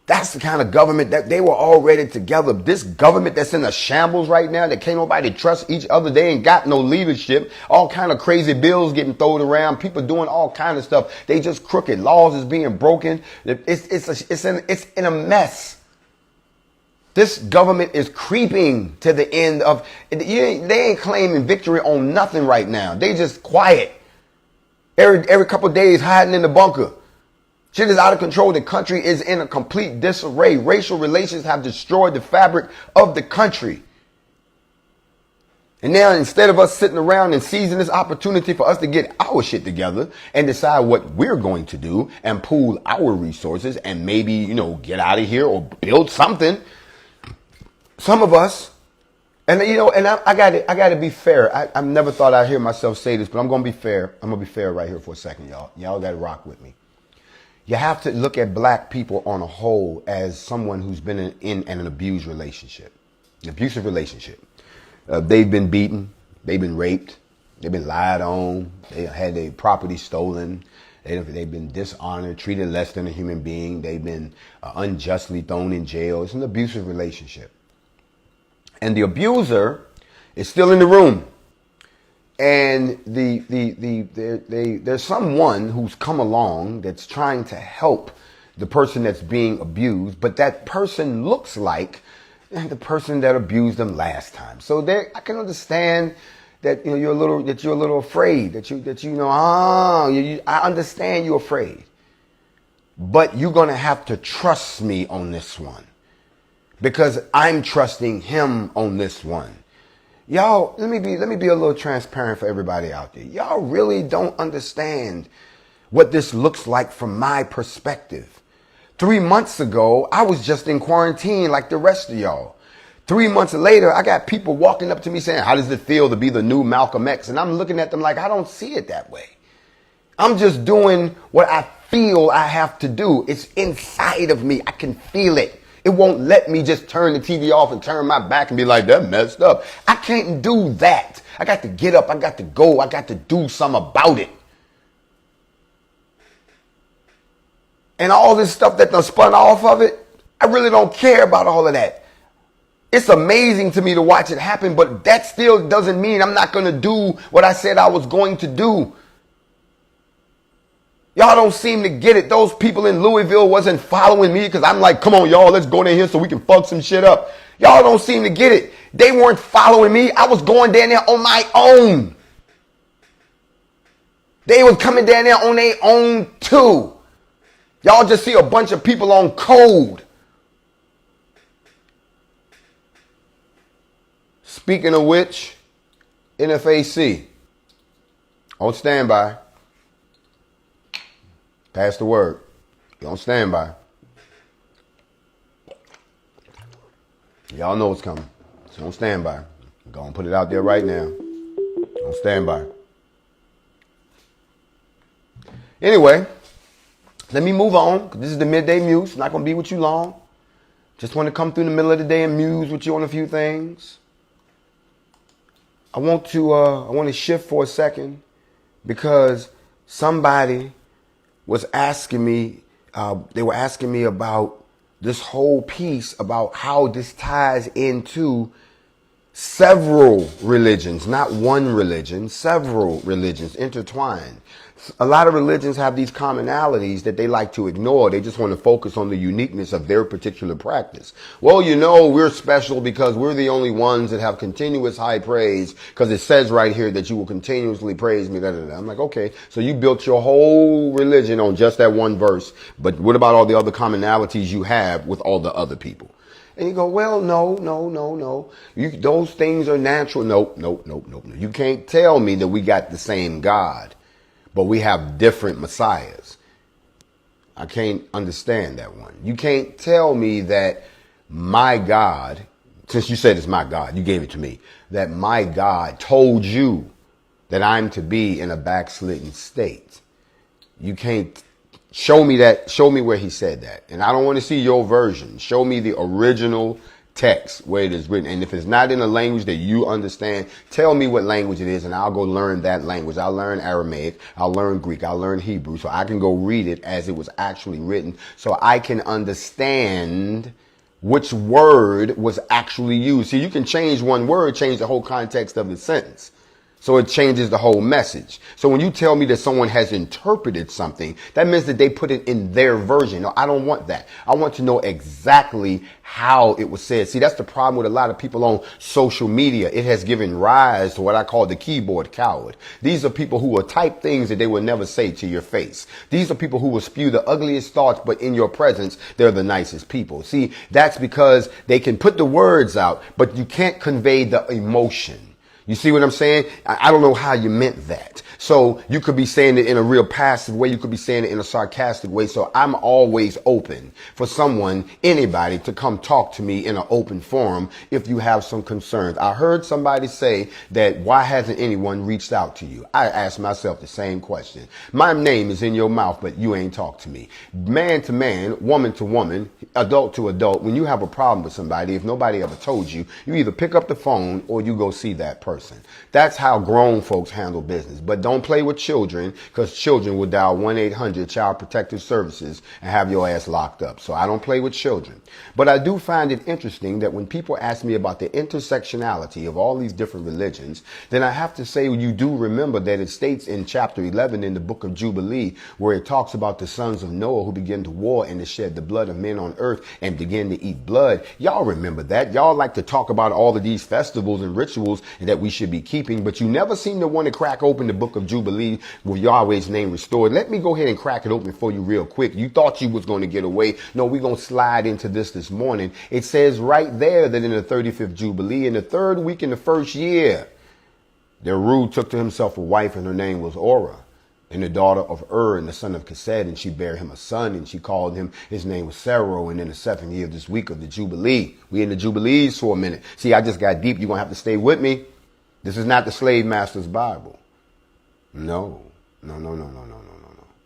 That's the kind of government that they were already together. This government that's in a shambles right now, that can't nobody trust each other. They ain't got no leadership. All kind of crazy bills getting thrown around. People doing all kind of stuff. They just crooked. Laws is being broken. It's in a mess. This government is creeping to the end of. They ain't claiming victory on nothing right now. They just quiet. Every couple of days hiding in the bunker. Shit is out of control. The country is in a complete disarray. Racial relations have destroyed the fabric of the country. And now instead of us sitting around and seizing this opportunity for us to get our shit together and decide what we're going to do and pool our resources and maybe, get out of here or build something. Some of us, and I got to be fair. I never thought I'd hear myself say this, but I'm going to be fair. I'm going to be fair right here for a second, y'all. Y'all got to rock with me. You have to look at black people on a whole as someone who's been in an abused relationship, an abusive relationship. They've been beaten. They've been raped. They've been lied on. They had their property stolen. They've been dishonored, treated less than a human being. They've been unjustly thrown in jail. It's an abusive relationship. And the abuser is still in the room. And there's someone who's come along that's trying to help the person that's being abused, but that person looks like the person that abused them last time. So I can understand that you're a little afraid, that you know, I understand you're afraid. But you're going to have to trust me on this one, because I'm trusting him on this one. Y'all, let me be a little transparent for everybody out there. Y'all really don't understand what this looks like from my perspective. 3 months ago, I was just in quarantine like the rest of y'all. 3 months later, I got people walking up to me saying, how does it feel to be the new Malcolm X? And I'm looking at them like, I don't see it that way. I'm just doing what I feel I have to do. It's inside of me. I can feel it. It won't let me just turn the TV off and turn my back and be like, that messed up. I can't do that. I got to get up. I got to go. I got to do something about it. And all this stuff that done spun off of it, I really don't care about all of that. It's amazing to me to watch it happen, but that still doesn't mean I'm not going to do what I said I was going to do. Y'all don't seem to get it. Those people in Louisville wasn't following me because I'm like, come on, y'all, let's go down here so we can fuck some shit up. Y'all don't seem to get it. They weren't following me. I was going down there on my own. They was coming down there on their own too. Y'all just see a bunch of people on code. Speaking of which, NFAC, on standby. Pass the word. You on standby. Y'all know it's coming. It's on standby. Go and put it out there right now. On standby. Anyway, let me move on. This is the midday muse. Not going to be with you long. Just want to come through the middle of the day and muse with you on a few things. I want to shift for a second because somebody was asking me, they were asking me about this whole piece about how this ties into several religions, not one religion, several religions intertwined. A lot of religions have these commonalities that they like to ignore. They just want to focus on the uniqueness of their particular practice. Well, you know, we're special because we're the only ones that have continuous high praise, because it says right here that you will continuously praise me. I'm like, okay, so you built your whole religion on just that one verse. But what about all the other commonalities you have with all the other people? And you go, well, no. Those things are natural. Nope. You can't tell me that we got the same God, but we have different messiahs. I can't understand that one. You can't tell me that my God, since you said it's my God, you gave it to me, that my God told you that I'm to be in a backslidden state. You can't show me that. Show me where he said that. And I don't want to see your version. Show me the original text where it is written. And if it's not in a language that you understand, tell me what language it is and I'll go learn that language. I'll learn Aramaic. I'll learn Greek. I'll learn Hebrew so I can go read it as it was actually written so I can understand which word was actually used. See, you can change one word, change the whole context of the sentence. So it changes the whole message. So when you tell me that someone has interpreted something, that means that they put it in their version. No, I don't want that. I want to know exactly how it was said. See, that's the problem with a lot of people on social media. It has given rise to what I call the keyboard coward. These are people who will type things that they will never say to your face. These are people who will spew the ugliest thoughts, but in your presence, they're the nicest people. See, that's because they can put the words out, but you can't convey the emotion. You see what I'm saying? I don't know how you meant that. So you could be saying it in a real passive way. You could be saying it in a sarcastic way. So I'm always open for someone, anybody, to come talk to me in an open forum if you have some concerns. I heard somebody say that why hasn't anyone reached out to you? I asked myself the same question. My name is in your mouth, but you ain't talked to me. Man to man, woman to woman, adult to adult, when you have a problem with somebody, if nobody ever told you, you either pick up the phone or you go see that person. That's how grown folks handle business. But don't play with children, because children will dial 1-800 Child Protective Services and have your ass locked up. So I don't play with children. But I do find it interesting that when people ask me about the intersectionality of all these different religions, then I have to say, you do remember that it states in chapter 11 in the book of Jubilee, where it talks about the sons of Noah who began to war and to shed the blood of men on earth and begin to eat blood. Y'all remember that. Y'all like to talk about all of these festivals and rituals that we should be keeping, but you never seem to want to crack open the book of Jubilee with Yahweh's name restored. Let me go ahead and crack it open for you real quick. You thought you was going to get away. No, we're going to slide into this morning. It says right there that in the 35th Jubilee, in the third week in the first year, Derud took to himself a wife, and her name was Orah, and the daughter of Ur, and the son of Kesed, and she bare him a son, and she called him, his name was Sarai, and in the 7th year of this week of the Jubilee. We in the Jubilees for a minute. See, I just got deep. You're going to have to stay with me. This is not the slave master's Bible. No.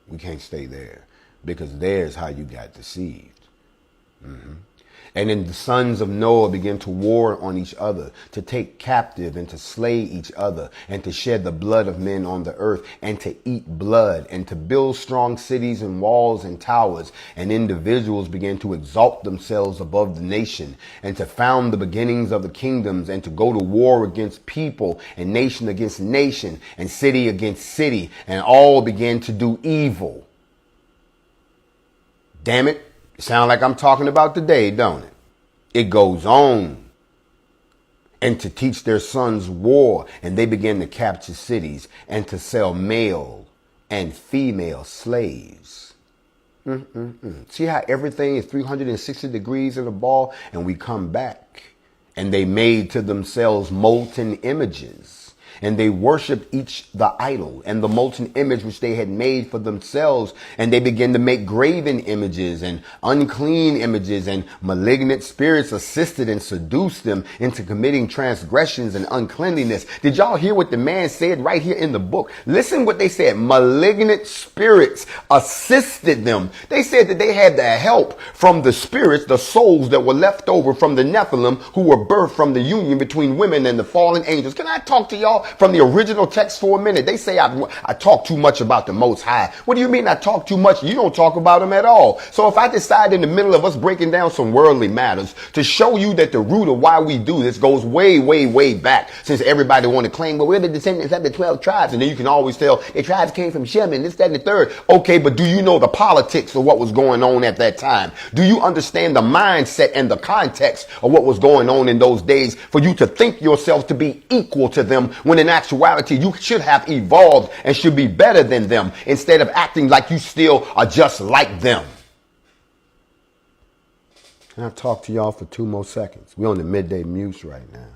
We can't stay there, because there's how you got deceived. And then the sons of Noah began to war on each other, to take captive and to slay each other, and to shed the blood of men on the earth, and to eat blood, and to build strong cities and walls and towers. And individuals began to exalt themselves above the nation, and to found the beginnings of the kingdoms, and to go to war against people, and nation against nation, and city against city, and all began to do evil. Damn it. Sound like I'm talking about today, don't it? It goes on. And to teach their sons war, and they begin to capture cities and to sell male and female slaves. See how everything is 360 degrees in a ball, and we come back, and they made to themselves molten images. And they worshiped each the idol and the molten image which they had made for themselves. And they began to make graven images and unclean images, and malignant spirits assisted and seduced them into committing transgressions and uncleanliness. Did y'all hear what the man said right here in the book? Listen what they said. Malignant spirits assisted them. They said that they had the help from the spirits, the souls that were left over from the Nephilim, who were birthed from the union between women and the fallen angels. Can I talk to y'all from the original text for a minute? They say I talk too much about the Most High. What do you mean I talk too much? You don't talk about him at all. So if I decide in the middle of us breaking down some worldly matters to show you that the root of why we do this goes way, way, way back, since everybody want to claim, well, we're the descendants of the 12 tribes. And then you can always tell the tribes came from Shem and this, that, and the third. Okay, but do you know the politics of what was going on at that time? Do you understand the mindset and the context of what was going on in those days for you to think yourself to be equal to them, when in actuality you should have evolved and should be better than them, instead of acting like you still are just like them? And I'll talk to y'all for 2 more seconds. We're on the midday Muse right now.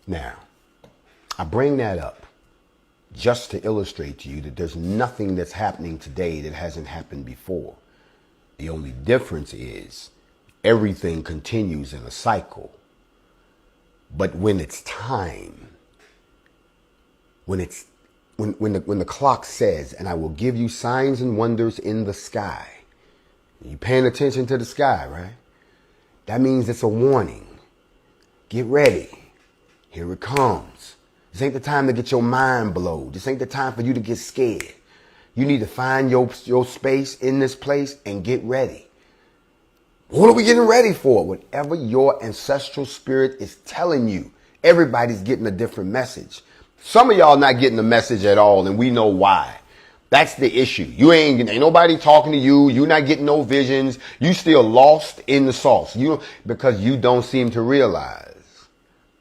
Now, I bring that up just to illustrate to you that there's nothing that's happening today that hasn't happened before. The only difference is everything continues in a cycle. But when it's time, when the clock says, and I will give you signs and wonders in the sky. You paying attention to the sky, right? That means it's a warning. Get ready. Here it comes. This ain't the time to get your mind blown. This ain't the time for you to get scared. You need to find your space in this place and get ready. What are we getting ready for? Whatever your ancestral spirit is telling you. Everybody's getting a different message. Some of y'all not getting the message at all, and we know why. That's the issue. You ain't nobody talking to you. You're not getting no visions. You still lost in the sauce. Because you don't seem to realize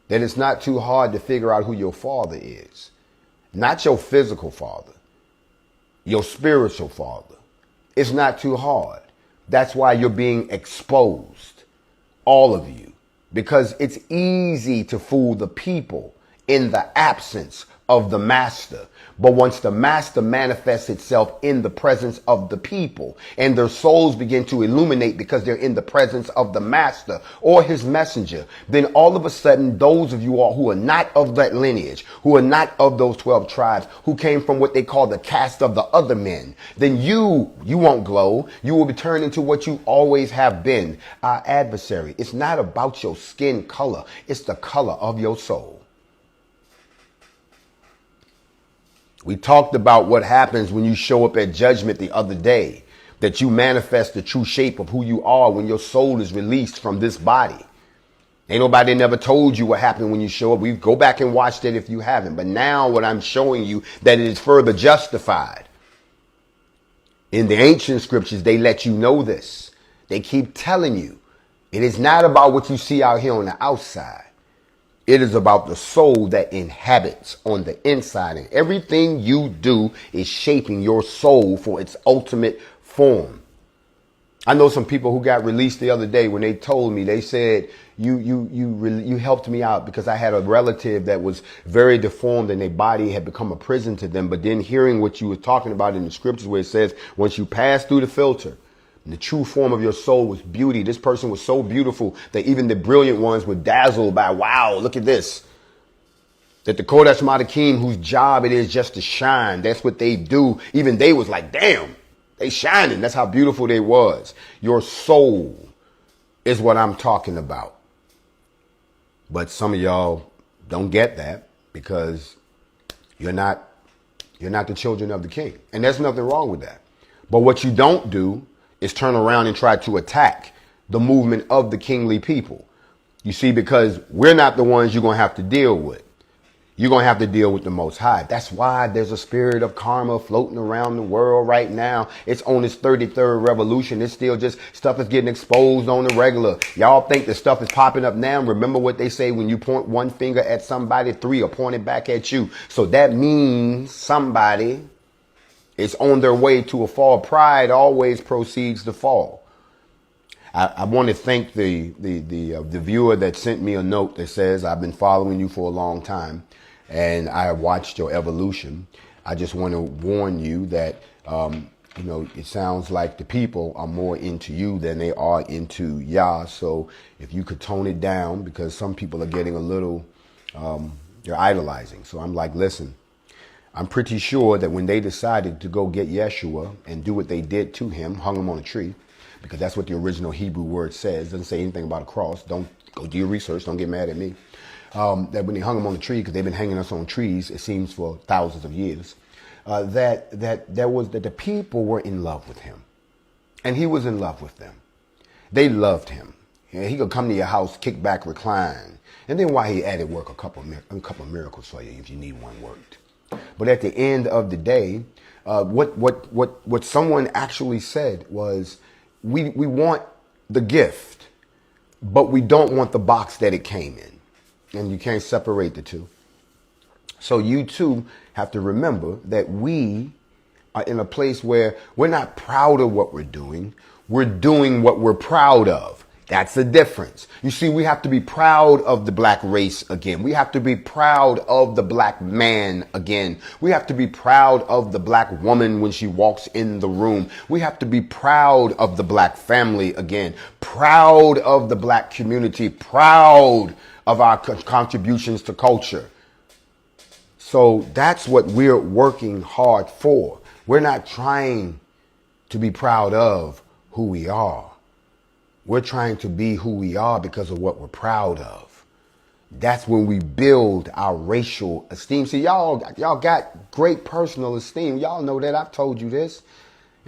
that it's not too hard to figure out who your father is. Not your physical father. Your spiritual father. It's not too hard. That's why you're being exposed, all of you, because it's easy to fool the people in the absence of the master. But once the master manifests itself in the presence of the people and their souls begin to illuminate because they're in the presence of the master or his messenger, then all of a sudden, those of you all who are not of that lineage, who are not of those 12 tribes, who came from what they call the caste of the other men, then you won't glow. You will be turned into what you always have been, our adversary. It's not about your skin color. It's the color of your soul. We talked about what happens when you show up at judgment the other day, that you manifest the true shape of who you are when your soul is released from this body. Ain't nobody never told you what happened when you show up. We go back and watch that if you haven't. But now what I'm showing you, that it is further justified. In the ancient scriptures, they let you know this. They keep telling you it is not about what you see out here on the outside. It is about the soul that inhabits on the inside. And everything you do is shaping your soul for its ultimate form. I know some people who got released the other day when they told me, they said, you helped me out because I had a relative that was very deformed and their body had become a prison to them. But then hearing what you were talking about in the scriptures where it says, once you pass through the filter, the true form of your soul was beauty. This person was so beautiful that even the brilliant ones were dazzled by, wow, look at this. That the Kodesh Matakim, whose job it is just to shine, that's what they do. Even they was like, damn, they shining. That's how beautiful they was. Your soul is what I'm talking about. But some of y'all don't get that because you're not the children of the king. And there's nothing wrong with that. But what you don't do is turn around and try to attack the movement of the kingly people. You see, because we're not the ones you're going to have to deal with. You're going to have to deal with the Most High. That's why there's a spirit of karma floating around the world right now. It's on its 33rd revolution. It's still just stuff is getting exposed on the regular. Y'all think the stuff is popping up now. Remember what they say, when you point one finger at somebody, 3 are pointed back at you. So that means somebody is on their way to a fall. Pride always proceeds to fall. I want to thank the viewer that sent me a note that says, I've been following you for a long time and I have watched your evolution. I just want to warn you that, it sounds like the people are more into you than they are into Yah. So if you could tone it down, because some people are getting a little, they're idolizing. So I'm like, listen, I'm pretty sure that when they decided to go get Yeshua and do what they did to him, hung him on a tree, because that's what the original Hebrew word says. It doesn't say anything about a cross. Don't go do your research. Don't get mad at me. That when they hung him on the tree, because they've been hanging us on trees, it seems, for thousands of years, that the people were in love with him, and he was in love with them. They loved him. He could come to your house, kick back, recline, and then while he added work, a couple of miracles for you if you need one worked. But at the end of the day, what someone actually said was, we want the gift, but we don't want the box that it came in. And you can't separate the two. So you too have to remember that we are in a place where we're not proud of what we're doing. We're doing what we're proud of. That's the difference. You see, we have to be proud of the black race again. We have to be proud of the black man again. We have to be proud of the black woman when she walks in the room. We have to be proud of the black family again. Proud of the black community. Proud of our contributions to culture. So that's what we're working hard for. We're not trying to be proud of who we are. We're trying to be who we are because of what we're proud of. That's when we build our racial esteem. See, y'all got great personal esteem. Y'all know that. I've told you this.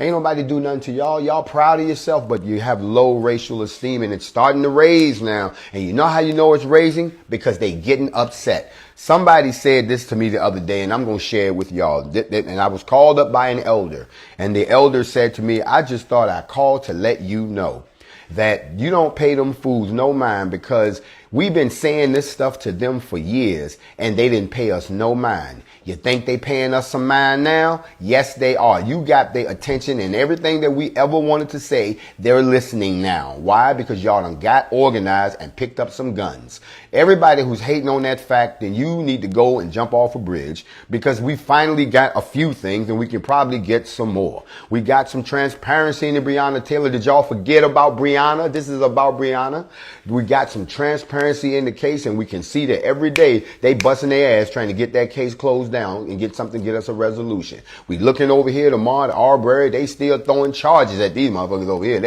Ain't nobody do nothing to y'all. Y'all proud of yourself, but you have low racial esteem, and it's starting to raise now. And you know how you know it's raising? Because they getting upset. Somebody said this to me the other day, and I'm going to share it with y'all. And I was called up by an elder, and the elder said to me, I just thought I called to let you know that you don't pay them fools no mind, because we've been saying this stuff to them for years and they didn't pay us no mind. You think they paying us some mind now? Yes, they are. You got their attention, and everything that we ever wanted to say, they're listening now. Why? Because y'all done got organized and picked up some guns. Everybody who's hating on that fact, then you need to go and jump off a bridge, because we finally got a few things and we can probably get some more. We got some transparency in the Breonna Taylor. Did y'all forget about Breonna? This is about Breonna. We got some transparency in the case, and we can see that every day they busting their ass trying to get that case closed down and get us a resolution. We looking over here tomorrow, the Arbery, they still throwing charges at these motherfuckers over here.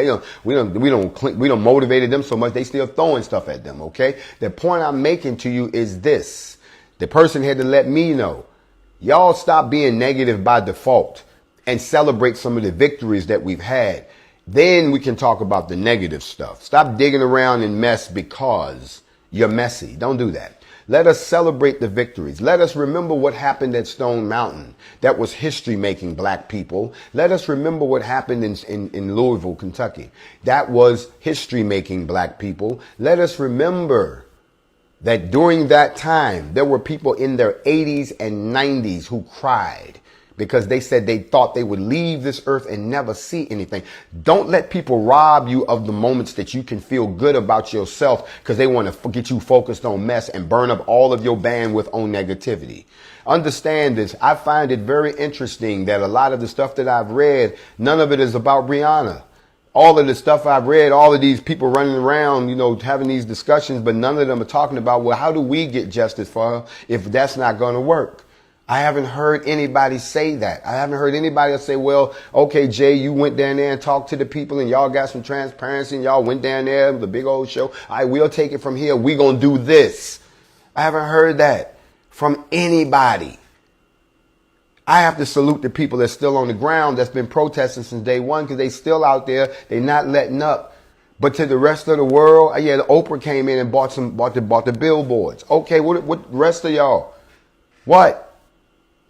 We don't motivated them so much, they still throwing stuff at them, okay? The point I'm making to you is this. The person had to let me know Y'all stop being negative by default and celebrate some of the victories that we've had. Then we can talk about the negative stuff. Stop digging around in mess because you're messy. Don't do that. Let us celebrate the victories. Let us remember what happened at Stone Mountain. That was history making, black people. Let us remember what happened in Louisville, Kentucky. That was history making, black people. Let us remember that during that time, there were people in their 80s and 90s who cried because they said they thought they would leave this earth and never see anything. Don't let people rob you of the moments that you can feel good about yourself because they want to get you focused on mess and burn up all of your bandwidth on negativity. Understand this. I find it very interesting that a lot of the stuff that I've read, none of it is about Rihanna. All of the stuff I've read, all of these people running around, you know, having these discussions, but none of them are talking about, well, how do we get justice for her if that's not going to work? I haven't heard anybody say that. I haven't heard anybody say, well, okay, Jay, you went down there and talked to the people and y'all got some transparency and y'all went down there with the big old show. All right, we'll take it from here. We're going to do this. I haven't heard that from anybody. I have to salute the people that's still on the ground that's been protesting since day one because they still out there. They're not letting up. But to the rest of the world, yeah, Oprah came in and bought the billboards. Okay, what rest of y'all? What?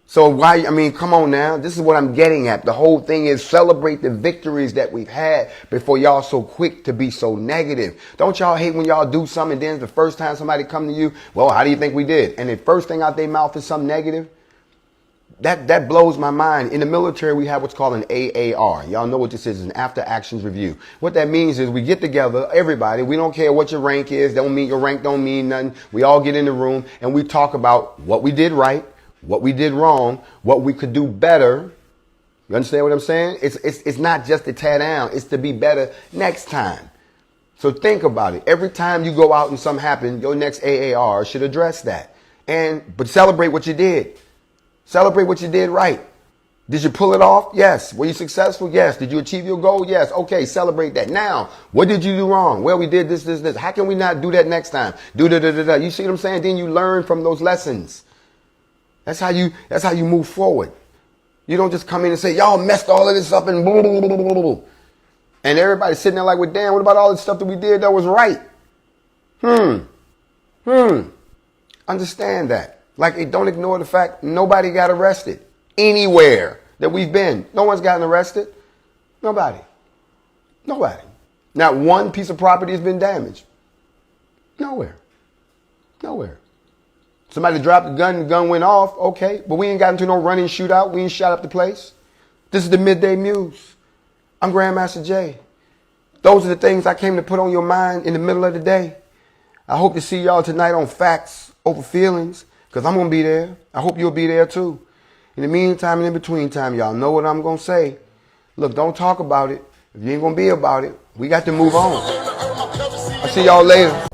So why, I mean, come on now. This is what I'm getting at. The whole thing is celebrate the victories that we've had before y'all so quick to be so negative. Don't y'all hate when y'all do something and then the first time somebody come to you, well, how do you think we did? And the first thing out their mouth is something negative? That blows my mind. In the military, we have what's called an AAR. Y'all know what this is, an after actions review. What that means is we get together, everybody, we don't care what your rank is, don't mean your rank don't mean nothing. We all get in the room and we talk about what we did right, what we did wrong, what we could do better. You understand what I'm saying? It's not just to tear down, it's to be better next time. So think about it. Every time you go out and something happens, your next AAR should address that. But celebrate what you did. Celebrate what you did right. Did you pull it off? Yes. Were you successful? Yes. Did you achieve your goal? Yes. Okay, celebrate that. Now, what did you do wrong? Well, we did this. How can we not do that next time? Do da. You see what I'm saying? Then you learn from those lessons. That's how you move forward. You don't just come in and say, y'all messed all of this up and blah, blah, blah, blah, blah. And everybody's sitting there like, well, damn, what about all the stuff that we did that was right? Understand that. Like, don't ignore the fact nobody got arrested anywhere that we've been. No one's gotten arrested. Nobody. Not one piece of property has been damaged. Nowhere. Somebody dropped a gun, the gun went off. Okay, but we ain't got into no running shootout. We ain't shot up the place. This is the Midday Muse. I'm Grandmaster Jay. Those are the things I came to put on your mind in the middle of the day. I hope to see y'all tonight on Facts Over Feelings. Because I'm going to be there. I hope you'll be there too. In the meantime and in between time, y'all know what I'm going to say. Look, don't talk about it. If you ain't going to be about it, we got to move on. I'll see y'all later.